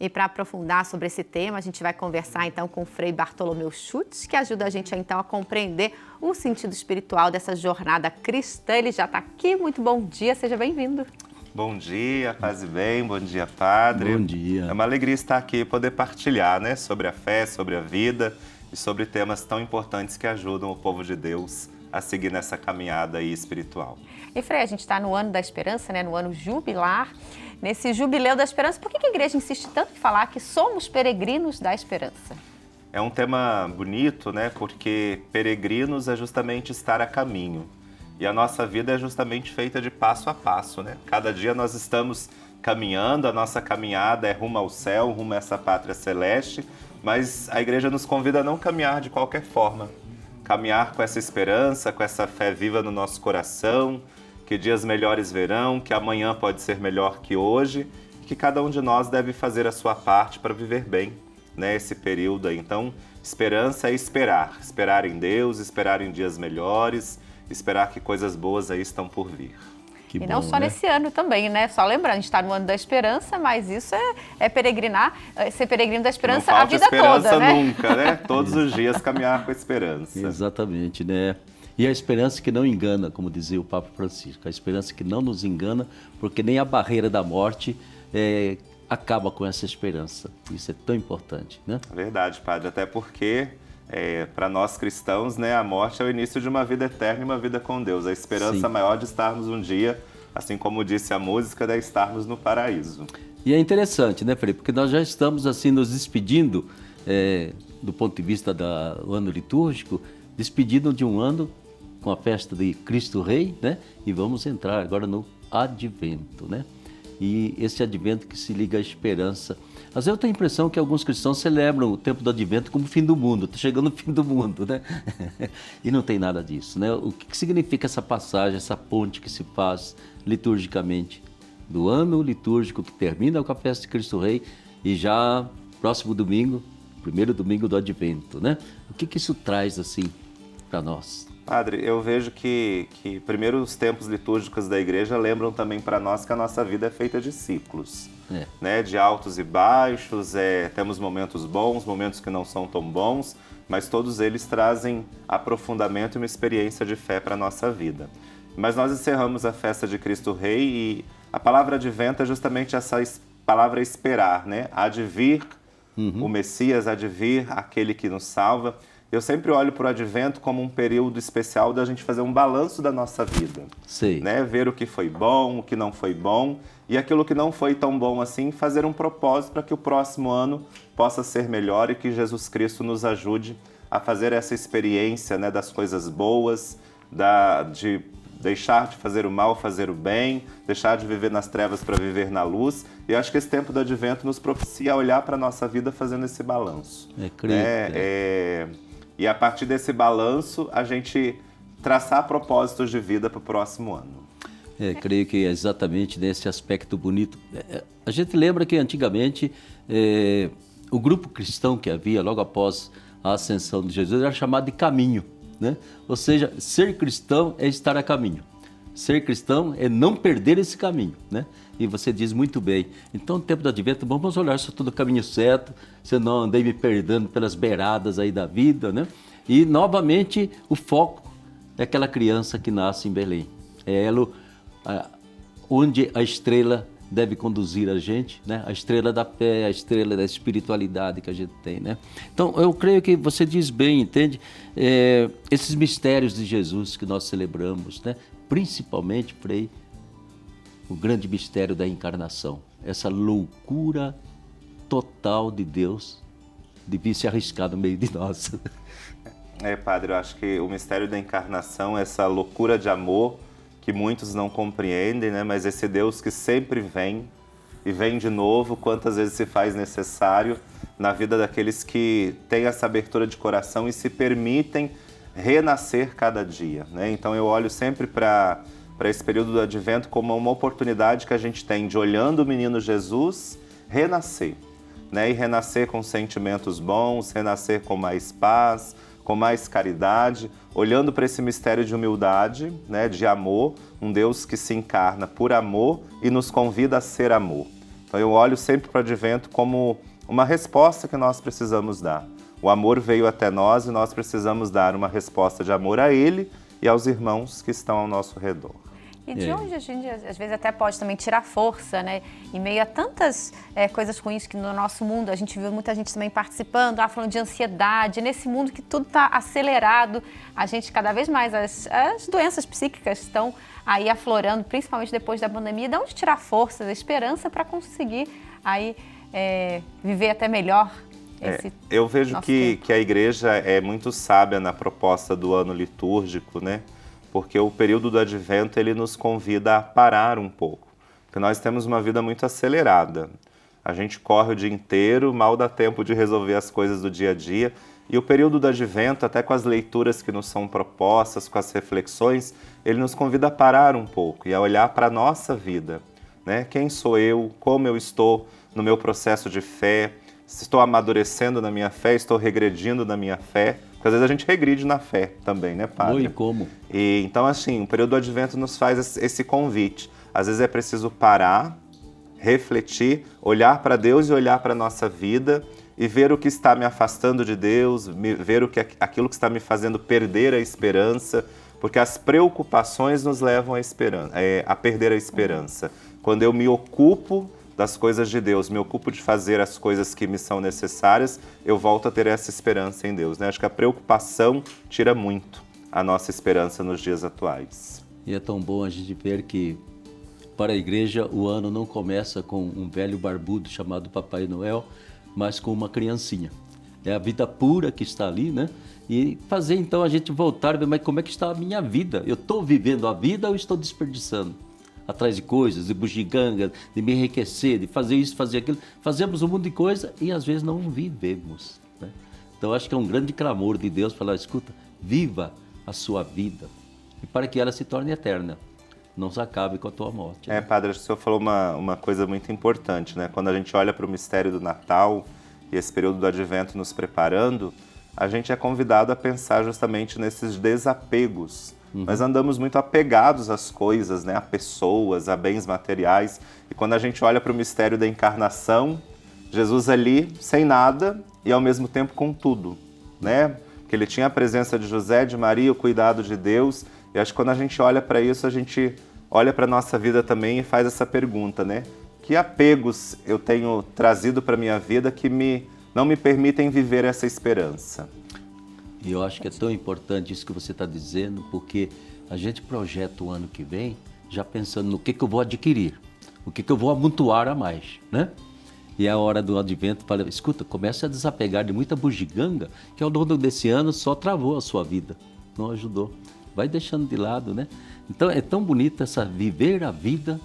E para aprofundar sobre esse tema, a gente vai conversar então com o Frei Bartolomeu Schutz, que ajuda a gente então a compreender o sentido espiritual dessa jornada cristã. Ele já está aqui. Muito bom dia, seja bem-vindo. Bom dia, paz e bem, bom dia, Padre. Bom dia. É uma alegria estar aqui e poder partilhar, né, sobre a fé, sobre a vida e sobre temas tão importantes que ajudam o povo de Deus a seguir nessa caminhada aí espiritual. E Frei, a gente está no ano da esperança, né, no ano jubilar. Nesse jubileu da esperança, por que a igreja insiste tanto em falar que somos peregrinos da esperança? É um tema bonito, né, porque peregrinos é justamente estar a caminho. E a nossa vida é justamente feita de passo a passo, né? Cada dia nós estamos caminhando, a nossa caminhada é rumo ao céu, rumo a essa pátria celeste, mas a igreja nos convida a não caminhar de qualquer forma. Caminhar com essa esperança, com essa fé viva no nosso coração, que dias melhores virão, que amanhã pode ser melhor que hoje, e que cada um de nós deve fazer a sua parte para viver bem, né, esse período aí. Então, esperança é esperar em Deus, esperar em dias melhores, esperar que coisas boas aí estão por vir. E não só nesse ano também, né? Só lembrando, a gente está no ano da esperança, mas isso é peregrinar, ser peregrino da esperança a vida toda, né? Nunca, né? Todos os dias caminhar com a esperança. Exatamente, né? E a esperança que não engana, como dizia o Papa Francisco, a esperança que não nos engana, porque nem a barreira da morte acaba com essa esperança. Isso é tão importante, né? Verdade, Padre, até porque para nós cristãos, né, a morte é o início de uma vida eterna e uma vida com Deus. A esperança maior de estarmos um dia, assim como disse a música, de estarmos no paraíso. E é interessante, né, Felipe? Porque nós já estamos assim nos despedindo do ponto de vista do ano litúrgico, despedindo de um ano com a festa de Cristo Rei, né? E vamos entrar agora no Advento, né? E esse Advento que se liga à esperança. Às vezes eu tenho a impressão que alguns cristãos celebram o tempo do Advento como o fim do mundo, está chegando o fim do mundo, né? E não tem nada disso, né? O que significa essa passagem, essa ponte que se faz liturgicamente do ano litúrgico que termina com a festa de Cristo Rei e já próximo domingo, primeiro domingo do Advento, né? O que isso traz assim para nós? Padre, eu vejo que primeiro os tempos litúrgicos da igreja lembram também para nós que a nossa vida é feita de ciclos, né? De altos e baixos, temos momentos bons, momentos que não são tão bons, mas todos eles trazem aprofundamento e uma experiência de fé para a nossa vida. Mas nós encerramos a festa de Cristo Rei e a palavra advento é justamente essa palavra esperar, né? Há de vir o Messias, há de vir aquele que nos salva. Eu sempre olho para o Advento como um período especial da gente fazer um balanço da nossa vida. Sim. Né? Ver o que foi bom, o que não foi bom, e aquilo que não foi tão bom assim, fazer um propósito para que o próximo ano possa ser melhor e que Jesus Cristo nos ajude a fazer essa experiência, né, das coisas boas, de deixar de fazer o mal, fazer o bem, deixar de viver nas trevas para viver na luz. E eu acho que esse tempo do Advento nos propicia a olhar para a nossa vida fazendo esse balanço. E a partir desse balanço, a gente traçar propósitos de vida para o próximo ano. Creio que é exatamente nesse aspecto bonito. A gente lembra que antigamente o grupo cristão que havia logo após a ascensão de Jesus era chamado de caminho, né? Ou seja, ser cristão é estar a caminho. Ser cristão é não perder esse caminho, né? E você diz muito bem. Então, no tempo do Advento, vamos olhar se eu estou no caminho certo, se eu não andei me perdendo pelas beiradas aí da vida, né? E, novamente, o foco é aquela criança que nasce em Belém. É ela onde a estrela deve conduzir a gente, né? A estrela da fé, a estrela da espiritualidade que a gente tem, né? Então, eu creio que você diz bem, entende? Esses mistérios de Jesus que nós celebramos, né? Principalmente, Frei, o grande mistério da encarnação, essa loucura total de Deus de vir se arriscar no meio de nós. Padre, eu acho que o mistério da encarnação, essa loucura de amor que muitos não compreendem, né? Mas esse Deus que sempre vem e vem de novo, quantas vezes se faz necessário na vida daqueles que têm essa abertura de coração e se permitem renascer cada dia, né? Então eu olho sempre para esse período do Advento como uma oportunidade que a gente tem de, olhando o menino Jesus, renascer, né? E renascer com sentimentos bons, renascer com mais paz, com mais caridade, olhando para esse mistério de humildade, né? De amor, um Deus que se encarna por amor e nos convida a ser amor. Então eu olho sempre para o advento como uma resposta que nós precisamos dar. O amor veio até nós e nós precisamos dar uma resposta de amor a ele e aos irmãos que estão ao nosso redor. E de onde a gente, às vezes, até pode também tirar força, né? Em meio a tantas coisas ruins que no nosso mundo, a gente viu muita gente também participando, falando de ansiedade, nesse mundo que tudo está acelerado, a gente cada vez mais, as doenças psíquicas estão aí aflorando, principalmente depois da pandemia. De onde tirar forças, esperança para conseguir aí viver até melhor esse Eu vejo que a igreja é muito sábia na proposta do ano litúrgico, né? Porque o período do advento ele nos convida a parar um pouco, porque nós temos uma vida muito acelerada. A gente corre o dia inteiro, mal dá tempo de resolver as coisas do dia a dia, e o período do advento, até com as leituras que nos são propostas, com as reflexões, ele nos convida a parar um pouco e a olhar para a nossa vida, né? Quem sou eu? Como eu estou no meu processo de fé? Se estou amadurecendo na minha fé? Estou regredindo na minha fé? Porque às vezes a gente regride na fé também, né, Padre? E como? E, então, assim, o período do advento nos faz esse convite. Às vezes é preciso parar, refletir, olhar para Deus e olhar para a nossa vida e ver o que está me afastando de Deus, ver aquilo que está me fazendo perder a esperança, porque as preocupações nos levam a perder a esperança. Quando eu me ocupo das coisas de Deus, me ocupo de fazer as coisas que me são necessárias, eu volto a ter essa esperança em Deus, né? Acho que a preocupação tira muito a nossa esperança nos dias atuais. E é tão bom a gente ver que para a igreja o ano não começa com um velho barbudo chamado Papai Noel, mas com uma criancinha. É a vida pura que está ali, né? E fazer então a gente voltar e ver, mas como é que está a minha vida? Eu estou vivendo a vida ou estou desperdiçando? Atrás de coisas, de bugiganga, de me enriquecer, de fazer isso, fazer aquilo. Fazemos um monte de coisa e às vezes não vivemos, né? Então acho que é um grande clamor de Deus falar, escuta, viva a sua vida e para que ela se torne eterna, não se acabe com a tua morte, né? Padre, acho que o senhor falou uma coisa muito importante, né? Quando a gente olha para o mistério do Natal e esse período do advento nos preparando, a gente é convidado a pensar justamente nesses desapegos. Nós andamos muito apegados às coisas, né? A pessoas, a bens materiais. E quando a gente olha para o mistério da encarnação, Jesus ali sem nada e ao mesmo tempo com tudo, né? Porque ele tinha a presença de José, de Maria, o cuidado de Deus. E acho que quando a gente olha para isso, a gente olha para a nossa vida também e faz essa pergunta, né? Que apegos eu tenho trazido para a minha vida que não me permitem viver essa esperança? E eu acho que é tão importante isso que você está dizendo, porque a gente projeta o ano que vem já pensando no que eu vou adquirir, o que eu vou amontoar a mais, né? E é a hora do advento para, escuta, comece a desapegar de muita bugiganga que ao longo desse ano só travou a sua vida, não ajudou. Vai deixando de lado, né? Então é tão bonito essa viver a vida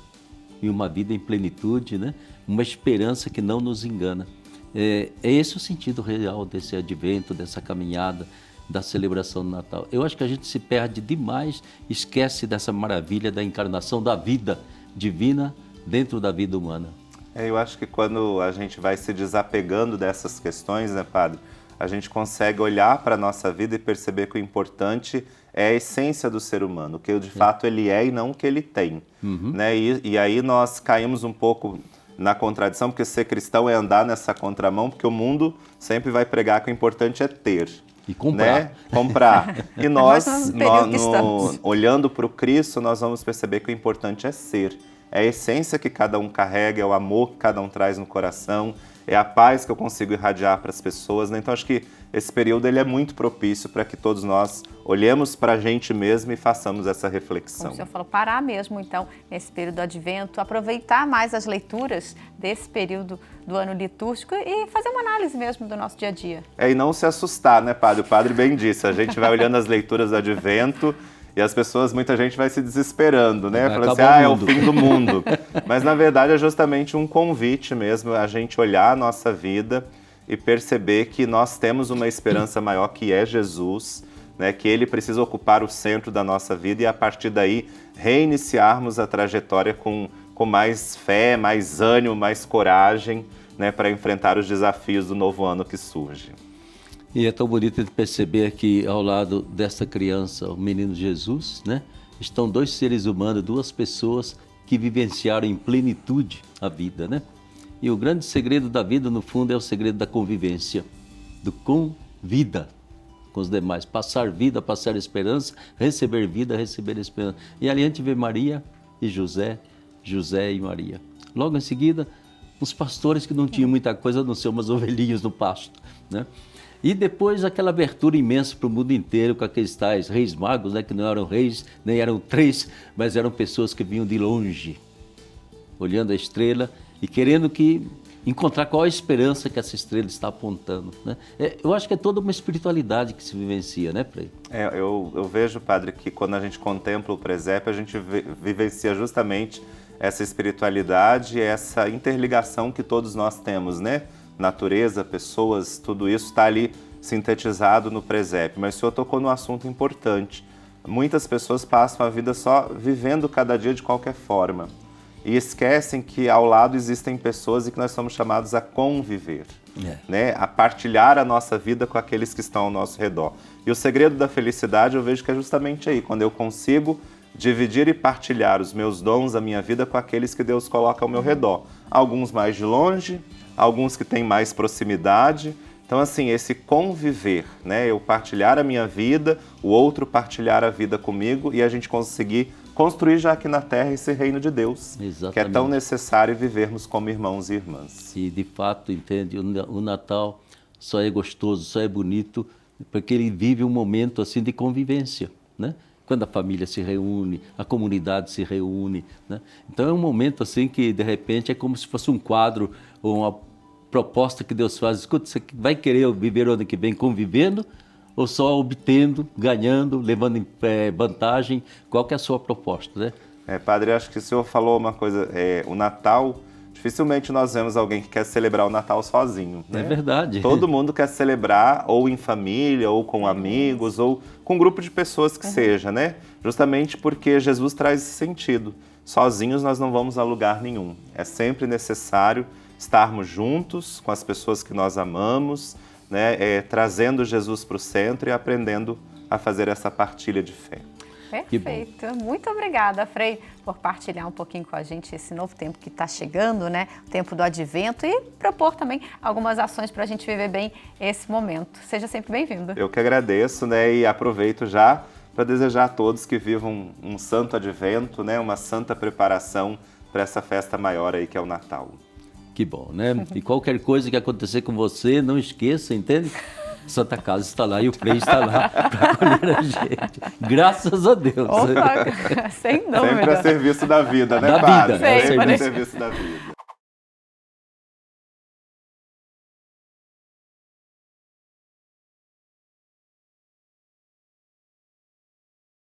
e uma vida em plenitude, né? Uma esperança que não nos engana. É esse o sentido real desse advento, dessa caminhada, da celebração do Natal. Eu acho que a gente se perde demais, esquece dessa maravilha da encarnação da vida divina dentro da vida humana. Eu acho que quando a gente vai se desapegando dessas questões, né, Padre, a gente consegue olhar para a nossa vida e perceber que o importante é a essência do ser humano, o que de fato ele é e não o que ele tem. Né? E aí nós caímos um pouco na contradição, porque ser cristão é andar nessa contramão, porque o mundo sempre vai pregar que o importante é ter. E comprar. Né? Comprar. E nós, olhando para o Cristo, nós vamos perceber que o importante é ser. É a essência que cada um carrega, é o amor que cada um traz no coração, é a paz que eu consigo irradiar para as pessoas, né? Então acho que esse período ele é muito propício para que todos nós olhemos para a gente mesmo e façamos essa reflexão. Como o senhor falou, parar mesmo então nesse período do advento, aproveitar mais as leituras desse período do ano litúrgico e fazer uma análise mesmo do nosso dia a dia. E não se assustar, né, Padre? O Padre bem disse, a gente vai olhando as leituras do advento e as pessoas, muita gente vai se desesperando, né? Falando assim, é o fim do mundo. Mas, na verdade, é justamente um convite mesmo, a gente olhar a nossa vida e perceber que nós temos uma esperança maior, que é Jesus, né? Que Ele precisa ocupar o centro da nossa vida e, a partir daí, reiniciarmos a trajetória com mais fé, mais ânimo, mais coragem, né? Para enfrentar os desafios do novo ano que surge. E é tão bonito de perceber que ao lado dessa criança, o menino Jesus, né, estão dois seres humanos, duas pessoas que vivenciaram em plenitude a vida, né? E o grande segredo da vida, no fundo, é o segredo da convivência, do convida com os demais, passar vida, passar esperança, receber vida, receber esperança. E ali a gente vê Maria e José, José e Maria. Logo em seguida, os pastores que não tinham muita coisa, a não ser umas ovelhinhas no pasto, né? E depois aquela abertura imensa para o mundo inteiro com aqueles tais reis magos, né, que não eram reis, nem eram três, mas eram pessoas que vinham de longe, olhando a estrela e querendo encontrar qual a esperança que essa estrela está apontando, né? Eu acho que é toda uma espiritualidade que se vivencia, né, Frei? Eu vejo, padre, que quando a gente contempla o presépio, a gente vivencia justamente essa espiritualidade, essa interligação que todos nós temos, né? Natureza, pessoas, tudo isso está ali sintetizado no presépio. Mas o senhor tocou num assunto importante. Muitas pessoas passam a vida só vivendo cada dia de qualquer forma e esquecem que ao lado existem pessoas e que nós somos chamados a conviver, né? A partilhar a nossa vida com aqueles que estão ao nosso redor. E o segredo da felicidade eu vejo que é justamente aí, quando eu consigo dividir e partilhar os meus dons, a minha vida com aqueles que Deus coloca ao meu redor. Alguns mais de longe, alguns que têm mais proximidade. Então, assim, esse conviver, né? Eu partilhar a minha vida, o outro partilhar a vida comigo e a gente conseguir construir já aqui na Terra esse reino de Deus. Exatamente. Que é tão necessário vivermos como irmãos e irmãs. E, de fato, entende, o Natal só é gostoso, só é bonito, porque ele vive um momento assim de convivência, né? Quando a família se reúne, a comunidade se reúne, né? Então é um momento assim que, de repente, é como se fosse um quadro ou uma proposta que Deus faz. Escuta, você vai querer viver o ano que vem convivendo ou só obtendo, ganhando, levando em vantagem? Qual que é a sua proposta, né? Padre, acho que o senhor falou uma coisa, o Natal, dificilmente nós vemos alguém que quer celebrar o Natal sozinho, né? É verdade. Todo mundo quer celebrar ou em família, ou com amigos, ou com um grupo de pessoas que seja, né? Justamente porque Jesus traz esse sentido. Sozinhos nós não vamos a lugar nenhum. É sempre necessário estarmos juntos com as pessoas que nós amamos, né? Trazendo Jesus para o centro e aprendendo a fazer essa partilha de fé. Perfeito. Muito obrigada, Frei, por partilhar um pouquinho com a gente esse novo tempo que está chegando, né? O tempo do advento e propor também algumas ações para a gente viver bem esse momento. Seja sempre bem-vindo. Eu que agradeço, né? E aproveito já para desejar a todos que vivam um santo advento, né? Uma santa preparação para essa festa maior aí que é o Natal. Que bom, né? E qualquer coisa que acontecer com você, não esqueça, entende? Santa Casa está lá e o Frei está lá para acolher a gente. Graças a Deus. Opa, sem dúvida. Sempre a serviço da vida, né, da padre? Vida. Sempre a serviço da vida.